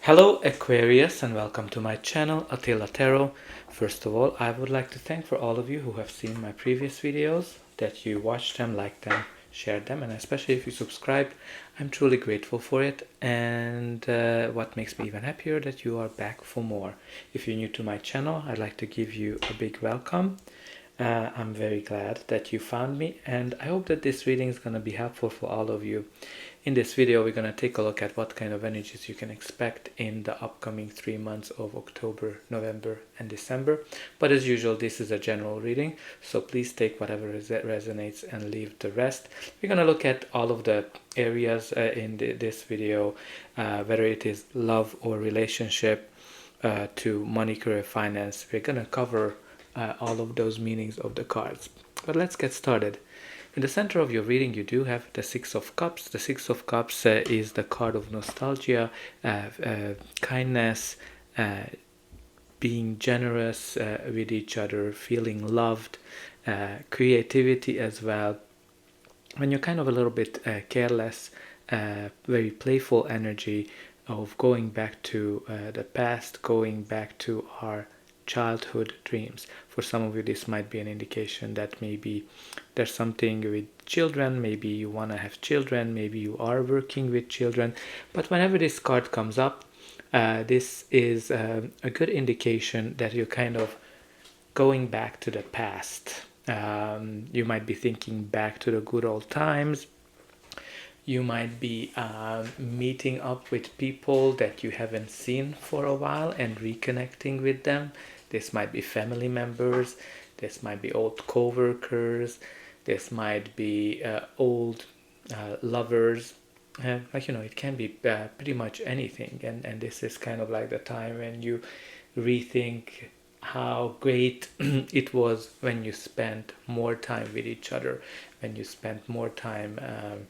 Hello Aquarius and welcome to my channel Attila Tarot. First of all, I would like to thank for all of you who have seen my previous videos, that you watched them, liked them, shared them, and especially if you subscribed. I'm truly grateful for it, and what makes me even happier that you are back for more. If you're new to my channel, I'd like to give you a big welcome. I'm very glad that you found me, and I hope that this reading is going to be helpful for all of you. In this video, we're going to take a look at what kind of energies you can expect in the upcoming 3 months of October, November, and December. But as usual, this is a general reading, so please take whatever resonates and leave the rest. We're going to look at all of the areas in this video, whether it is love or relationship, to money, career, finance. We're going to cover all of those meanings of the cards. But let's get started. In the center of your reading, you do have the Six of Cups. The Six of Cups is the card of nostalgia, kindness, being generous with each other, feeling loved, creativity as well. When you're kind of a little bit careless, very playful energy of going back to the past, going back to our childhood dreams. For some of you, this might be an indication that maybe there's something with children, maybe you want to have children, maybe you are working with children. But whenever this card comes up, this is a good indication that you're kind of going back to the past. You might be thinking back to the good old times. You might be meeting up with people that you haven't seen for a while and reconnecting with them. This might be family members, this might be old co-workers, this might be old lovers. It can be pretty much anything. And this is kind of like the time when you rethink how great it was when you spent more time with each other, when you spent more time and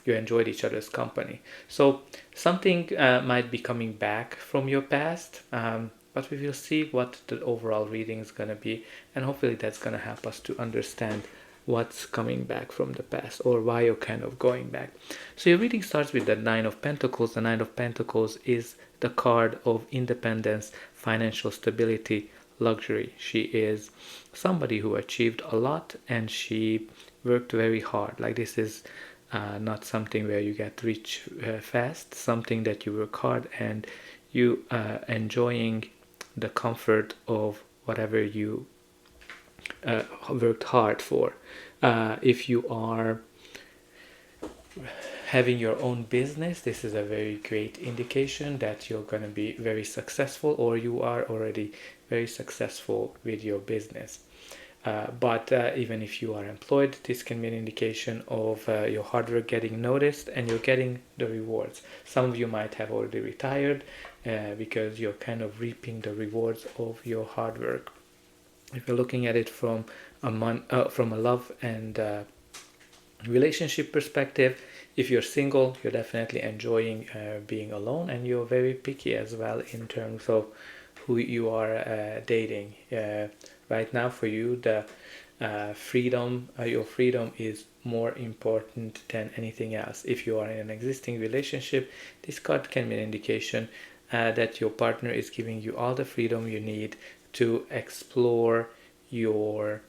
you enjoyed each other's company. So something might be coming back from your past, but we will see what the overall reading is going to be, and hopefully that's going to help us to understand what's coming back from the past, or why you're kind of going back. So your reading starts with the Nine of Pentacles. The Nine of Pentacles is the card of independence, financial stability, luxury. She is somebody who achieved a lot and she worked very hard. Like, this is not something where you get rich fast, something that you work hard and you enjoying the comfort of whatever you worked hard for. If you are having your own business, this is a very great indication that you're going to be very successful, or you are already very successful with your business. But even if you are employed, this can be an indication of your hard work getting noticed and you're getting the rewards. Some of you might have already retired because you're kind of reaping the rewards of your hard work. If you're looking at it from a love and relationship perspective, if you're single, you're definitely enjoying being alone, and you're very picky as well in terms of who you are dating. Right now for you, the freedom, your freedom is more important than anything else. If you are in an existing relationship, this card can be an indication that your partner is giving you all the freedom you need to explore your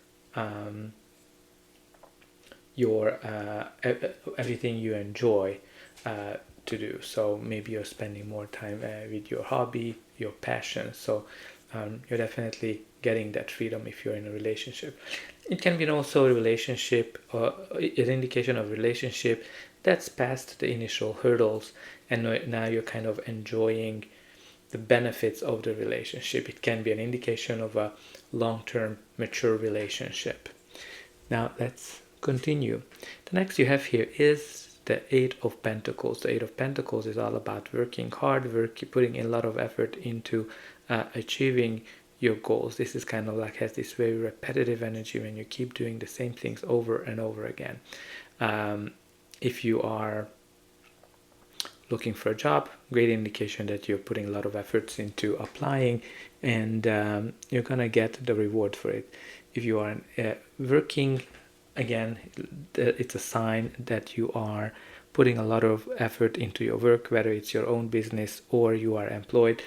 everything you enjoy to do. So maybe you're spending more time with your hobby, your passion. So you're definitely getting that freedom if you're in a relationship. It can be also a relationship, an indication of relationship that's past the initial hurdles, and now you're kind of enjoying the benefits of the relationship. It can be an indication of a long-term mature relationship. Now let's continue. The next you have here is the Eight of Pentacles. The Eight of Pentacles is all about working hard, putting in a lot of effort into achieving your goals. This is kind of like, has this very repetitive energy when you keep doing the same things over and over again. If you are looking for a job, great indication that you're putting a lot of efforts into applying, and you're gonna get the reward for it. If you are working again, it's a sign that you are putting a lot of effort into your work, whether it's your own business or you are employed.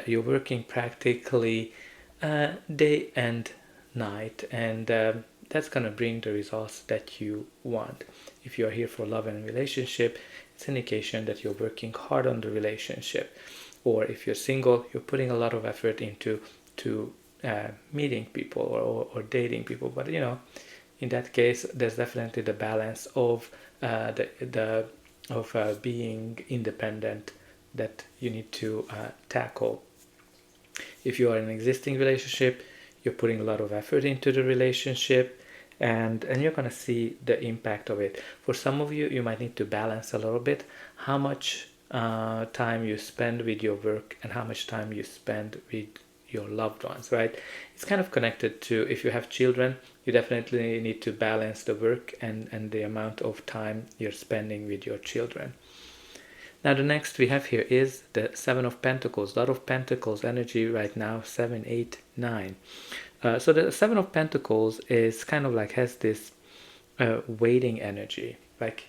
You're working practically day and night, and that's going to bring the results that you want. If you are here for love and relationship, it's an indication that you're working hard on the relationship. Or if you're single, you're putting a lot of effort into meeting people or dating people. But in that case, there's definitely the balance of being independent that you need to tackle. If you are in an existing relationship, you're putting a lot of effort into the relationship, and you're going to see the impact of it. For some of you, you might need to balance a little bit how much time you spend with your work and how much time you spend with your loved ones, right? It's kind of connected to, if you have children, you definitely need to balance the work and the amount of time you're spending with your children. Now the next we have here is the Seven of Pentacles. A lot of Pentacles energy right now, 7, 8, 9. So the Seven of Pentacles is kind of like has this waiting energy. Like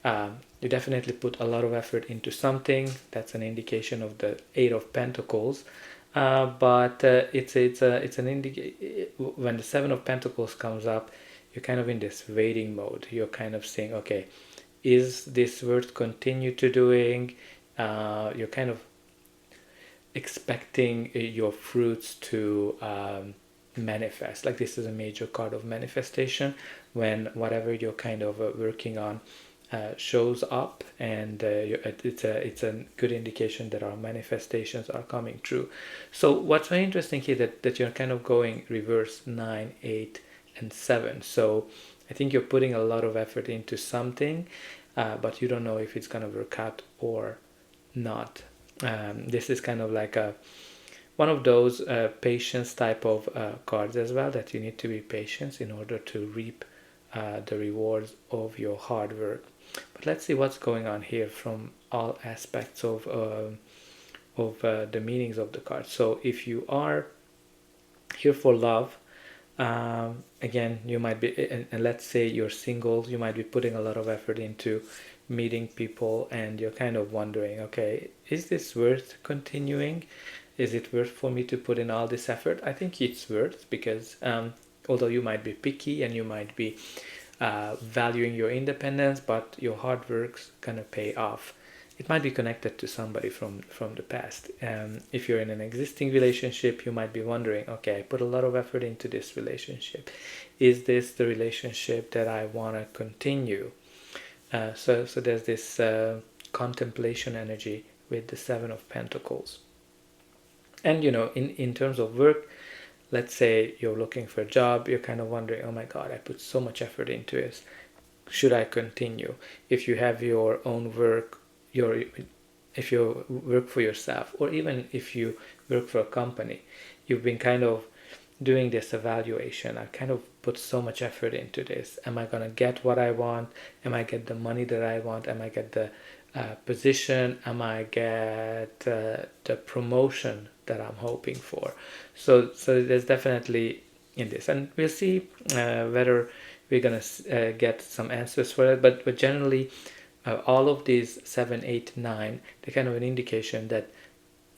you definitely put a lot of effort into something. That's an indication of the Eight of Pentacles. But it's an indication when the Seven of Pentacles comes up, you're kind of in this waiting mode. You're kind of saying, okay, is this worth continue to doing? You're kind of expecting your fruits to manifest. Like this is a major card of manifestation, when whatever you're kind of working on shows up, and it's a good indication that our manifestations are coming true. So what's very interesting here that you're kind of going reverse 9, 8, and 7. So I think you're putting a lot of effort into something, but you don't know if it's going to work out or not. This is kind of like one of those patience type of cards as well, that you need to be patient in order to reap the rewards of your hard work. But let's see what's going on here from all aspects of the meanings of the card. So if you are here for love, again, you might be, and let's say you're single, you might be putting a lot of effort into meeting people, and you're kind of wondering, okay, is this worth continuing? Is it worth for me to put in all this effort? I think it's worth, because although you might be picky and you might be valuing your independence, but your hard work's gonna pay off. It might be connected to somebody from the past. If you're in an existing relationship, you might be wondering, okay, I put a lot of effort into this relationship. Is this the relationship that I want to continue? So there's this contemplation energy with the Seven of Pentacles. And in terms of work, let's say you're looking for a job, you're kind of wondering, oh my God, I put so much effort into it. Should I continue? If you have your own work, if you work for yourself, or even if you work for a company, you've been kind of doing this evaluation. I kind of put so much effort into this. Am I going to get what I want? Am I get the money that I want? Am I get the position? Am I get the promotion that I'm hoping for? So there's definitely in this, and we'll see whether we're going to get some answers for it. But generally, all of these 7, 8, 9, they're kind of an indication that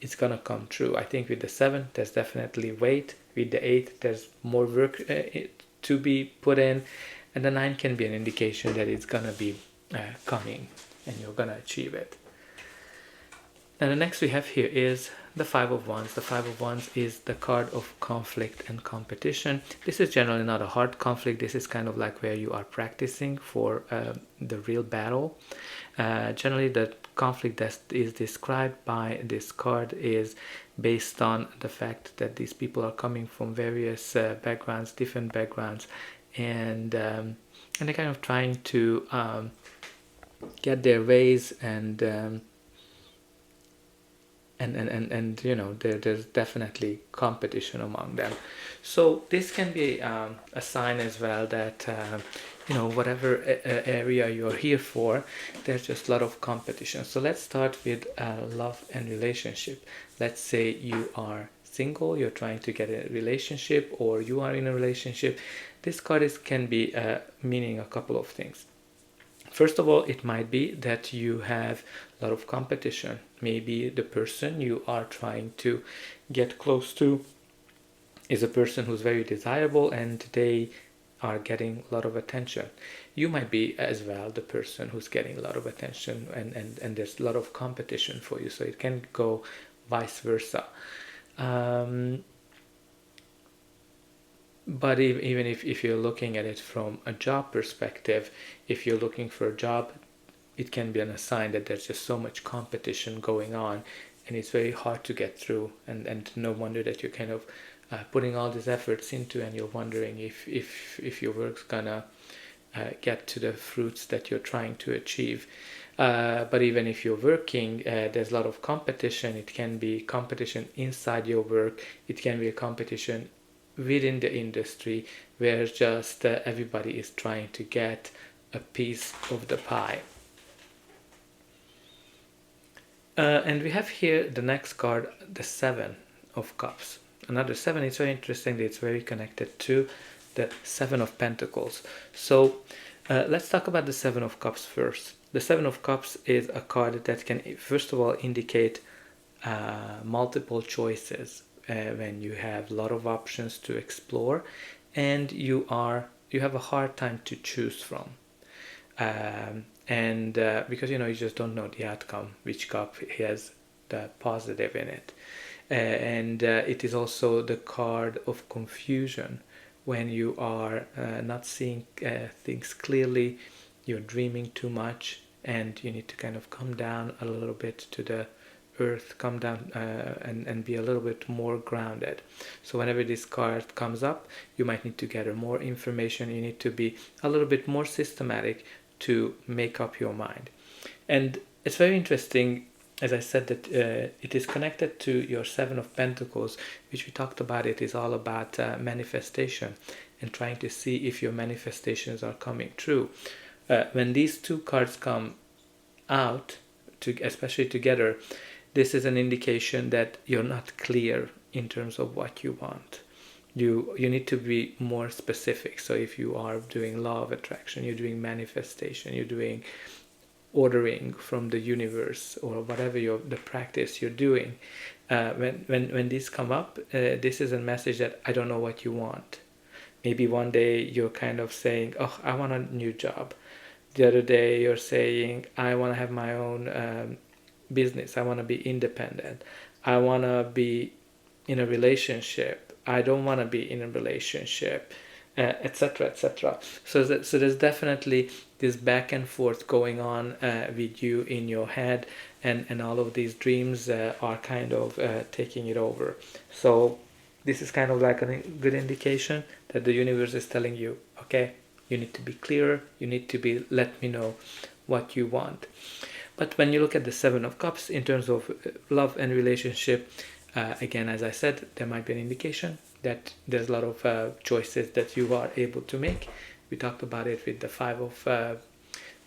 it's going to come true. I think with the 7, there's definitely weight. With the 8, there's more work to be put in. And the 9 can be an indication that it's going to be coming and you're going to achieve it. Now the next we have here is the Five of Wands. The Five of Wands is the card of conflict and competition. This is generally not a hard conflict. This is kind of like where you are practicing for the real battle. Generally, the conflict that is described by this card is based on the fact that these people are coming from various backgrounds, different backgrounds, and they're kind of trying to get their ways, and there's definitely competition among them. So this can be a sign as well that whatever area you're here for, there's just a lot of competition. So let's start with love and relationship. Let's say you are single, you're trying to get a relationship, or you are in a relationship. this card can be meaning a couple of things. First of all, it might be that you have a lot of competition. Maybe the person you are trying to get close to is a person who's very desirable and they are getting a lot of attention. You might be as well the person who's getting a lot of attention, and there's a lot of competition for you. So it can go vice versa. But even if you're looking at it from a job perspective, if you're looking for a job, it can be a sign that there's just so much competition going on and it's very hard to get through, and no wonder that you're kind of putting all these efforts into, and you're wondering if your work's gonna get to the fruits that you're trying to achieve. But even if you're working, there's a lot of competition. It can be competition inside your work. It can be a competition within the industry where just everybody is trying to get a piece of the pie. And we have here the next card, the Seven of Cups. Another seven. It's very interesting that it's very connected to the Seven of Pentacles. So let's talk about the Seven of Cups first. The Seven of Cups is a card that can, first of all, indicate multiple choices. When you have a lot of options to explore and you have a hard time to choose from, because you just don't know the outcome, which cup has the positive in it, and it is also the card of confusion. When you are not seeing things clearly, you're dreaming too much, and you need to kind of come down a little bit to the earth, come down and be a little bit more grounded. So whenever this card comes up, you might need to gather more information. You need to be a little bit more systematic to make up your mind. And it's very interesting, as I said, that it is connected to your Seven of Pentacles, which we talked about. It is all about manifestation and trying to see if your manifestations are coming true. When these two cards come out, especially together, this is an indication that you're not clear in terms of what you want. You need to be more specific. So if you are doing law of attraction, you're doing manifestation, you're doing ordering from the universe, or whatever the practice you're doing, when these come up, this is a message that I don't know what you want. Maybe one day you're kind of saying, oh, I want a new job. The other day you're saying, I want to have my own business. I want to be independent. I want to be in a relationship. I don't want to be in a relationship, etc., etc. So there's definitely this back and forth going on with you in your head, and all of these dreams are kind of taking it over. So this is kind of like a good indication that the universe is telling you, okay, you need to be clearer. You need to let me know what you want. But when you look at the Seven of Cups in terms of love and relationship, again, as I said, there might be an indication that there's a lot of choices that you are able to make. We talked about it with the Five of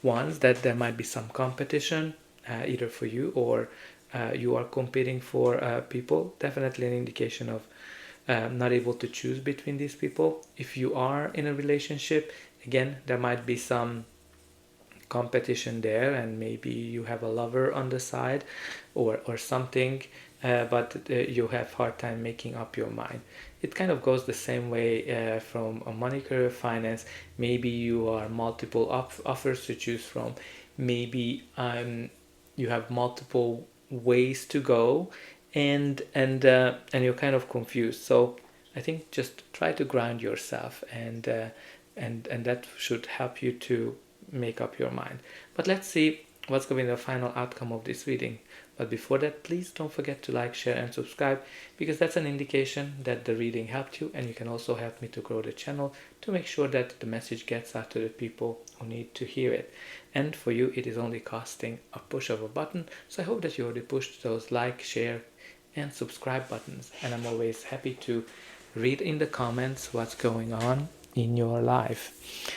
Wands, that there might be some competition, either for you or you are competing for people. Definitely an indication of not able to choose between these people. If you are in a relationship, again, there might be some competition there, and maybe you have a lover on the side or something, but you have hard time making up your mind. It kind of goes the same way from a money, career, finance. Maybe you are multiple offers to choose from. Maybe you have multiple ways to go, and you're kind of confused. So I think just try to ground yourself, and that should help you to make up your mind. But let's see what's going to be the final outcome of this reading. But before that, please don't forget to like, share and subscribe, because that's an indication that the reading helped you, and you can also help me to grow the channel to make sure that the message gets out to the people who need to hear it. And for you, it is only costing a push of a button. So I hope that you already pushed those like, share and subscribe buttons, and I'm always happy to read in the comments what's going on in your life.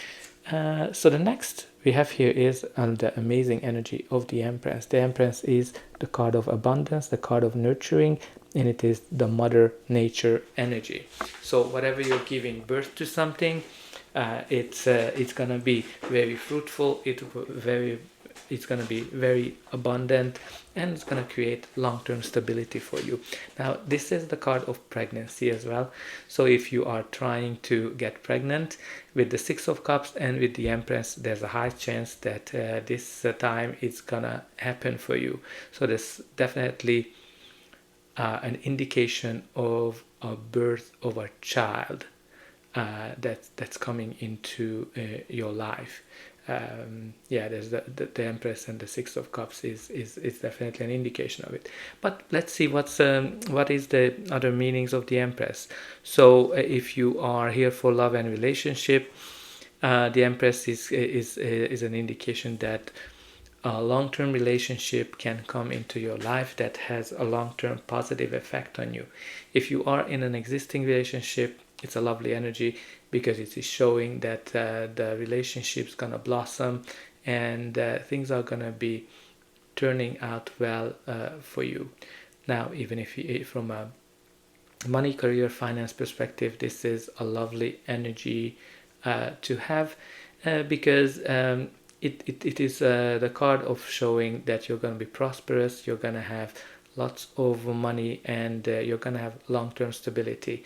So the next we have here is the amazing energy of the Empress. The Empress is the card of abundance, the card of nurturing, and it is the Mother Nature energy. So whatever you're giving birth to something, It's gonna be very fruitful. It's going to be very abundant, and it's going to create long-term stability for you. Now, this is the card of pregnancy as well. So if you are trying to get pregnant with the Six of Cups and with the Empress, there's a high chance that this time it's going to happen for you. So there's definitely an indication of a birth of a child that's coming into your life. There's the Empress and the Six of Cups is definitely an indication of it. But let's see what is the other meanings of the Empress. So if you are here for love and relationship, the Empress is an indication that a long-term relationship can come into your life that has a long-term positive effect on you. If you are in an existing relationship, it's a lovely energy because it is showing that the relationship's gonna blossom and things are gonna be turning out well for you. Now, even if from a money, career, finance perspective, this is a lovely energy to have because it is the card of showing that you're going to be prosperous, you're going to have lots of money, and you're going to have long-term stability.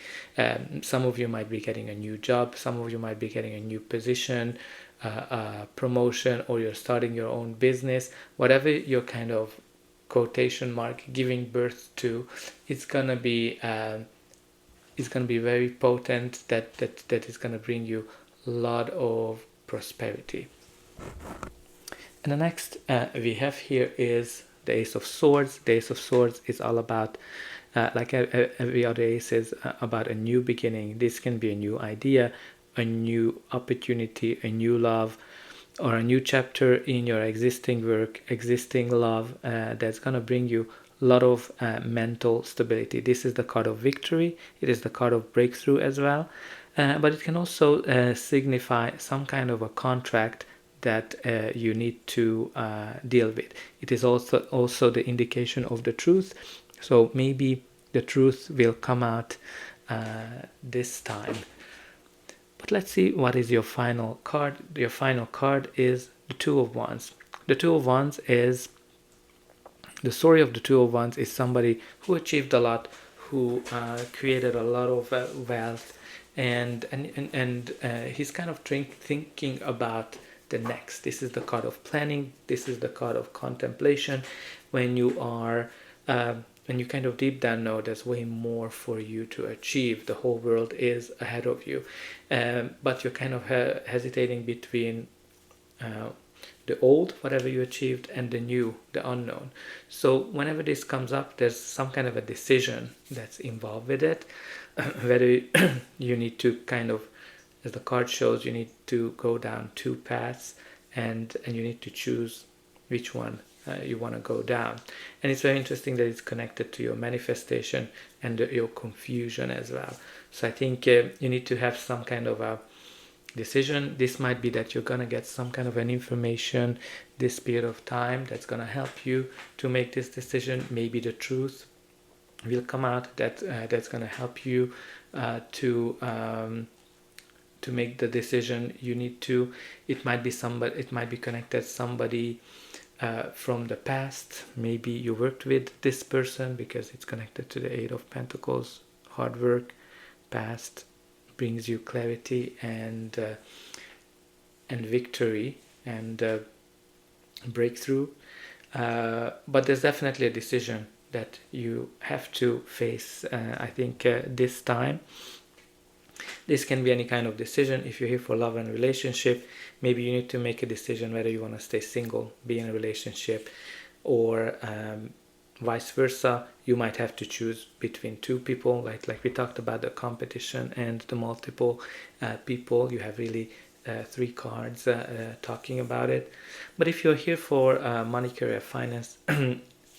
Some of you might be getting a new job, some of you might be getting a new position, a promotion, or you're starting your own business. Whatever your kind of quotation mark giving birth to, it's going to be very potent, that is going to bring you a lot of prosperity. And the next we have here is the Ace of Swords. The Ace of Swords is all about, like every other ace, is about a new beginning. This can be a new idea, a new opportunity, a new love, or a new chapter in your existing work, existing love, that's going to bring you a lot of mental stability. This is the card of victory. It is the card of breakthrough as well. But it can also signify some kind of a contract that you need to deal with. It is also the indication of the truth. So maybe the truth will come out this time. But let's see what is your final card. Your final card is the Two of Wands. The Two of Wands is, the story of the Two of Wands is somebody who achieved a lot, who created a lot of wealth, and he's kind of thinking about the next. This is the card of planning. This is the card of contemplation. When you are when you kind of deep down know there's way more for you to achieve. The whole world is ahead of you, but you're kind of hesitating between the old, whatever you achieved, and the new, the unknown. So whenever this comes up, there's some kind of a decision that's involved with it, whether you need to kind of, as the card shows, you need to go down two paths, and you need to choose which one you want to go down. And it's very interesting that it's connected to your manifestation and your confusion as well. So I think you need to have some kind of a decision. This might be that you're going to get some kind of an information this period of time that's going to help you to make this decision. Maybe the truth will come out that's going to help you to make the decision you need to. It might be somebody, it might be connected somebody from the past. Maybe you worked with this person, because it's connected to the Eight of Pentacles. Hard work, past, brings you clarity and victory and breakthrough. But there's definitely a decision that you have to face, I think, this time. This can be any kind of decision. If you're here for love and relationship, maybe you need to make a decision whether you want to stay single, be in a relationship, or vice versa. You might have to choose between two people, like we talked about, the competition and the multiple people. You have really three cards talking about it. But if you're here for money, career, finance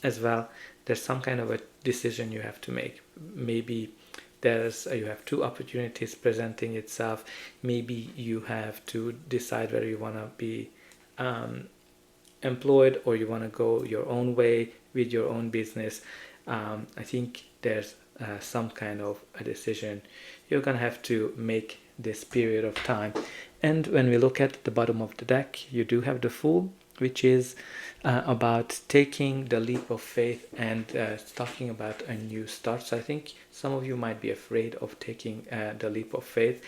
as well, there's some kind of a decision you have to make. Maybe you have two opportunities presenting itself. Maybe you have to decide whether you want to be employed or you want to go your own way with your own business. I think there's some kind of a decision you're gonna have to make this period of time. And when we look at the bottom of the deck, you do have the Fool, which is about taking the leap of faith and talking about a new start. So I think some of you might be afraid of taking the leap of faith.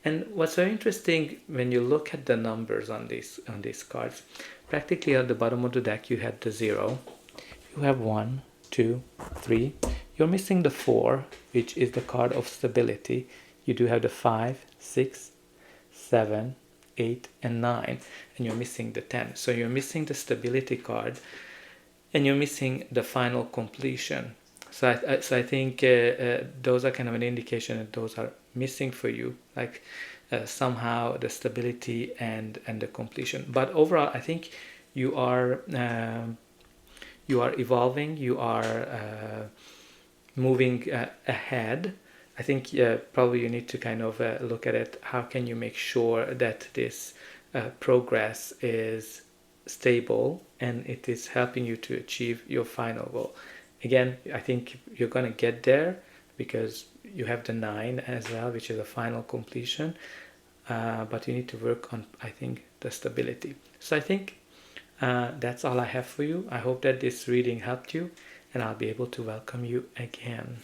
And what's very interesting when you look at the numbers on these cards, practically at the bottom of the deck you had the 0. You have 1, 2, 3. You're missing the 4, which is the card of stability. You do have the 5, 6, 7, 8, and 9, and you're missing the 10. So you're missing the stability card, and you're missing the final completion. So I think those are kind of an indication that those are missing for you, like somehow the stability and the completion. But overall, I think you are evolving, you are moving ahead. I think probably you need to kind of look at it. How can you make sure that this progress is stable and it is helping you to achieve your final goal? Again, I think you're going to get there because you have the 9 as well, which is a final completion. But you need to work on, I think, the stability. So I think that's all I have for you. I hope that this reading helped you, and I'll be able to welcome you again.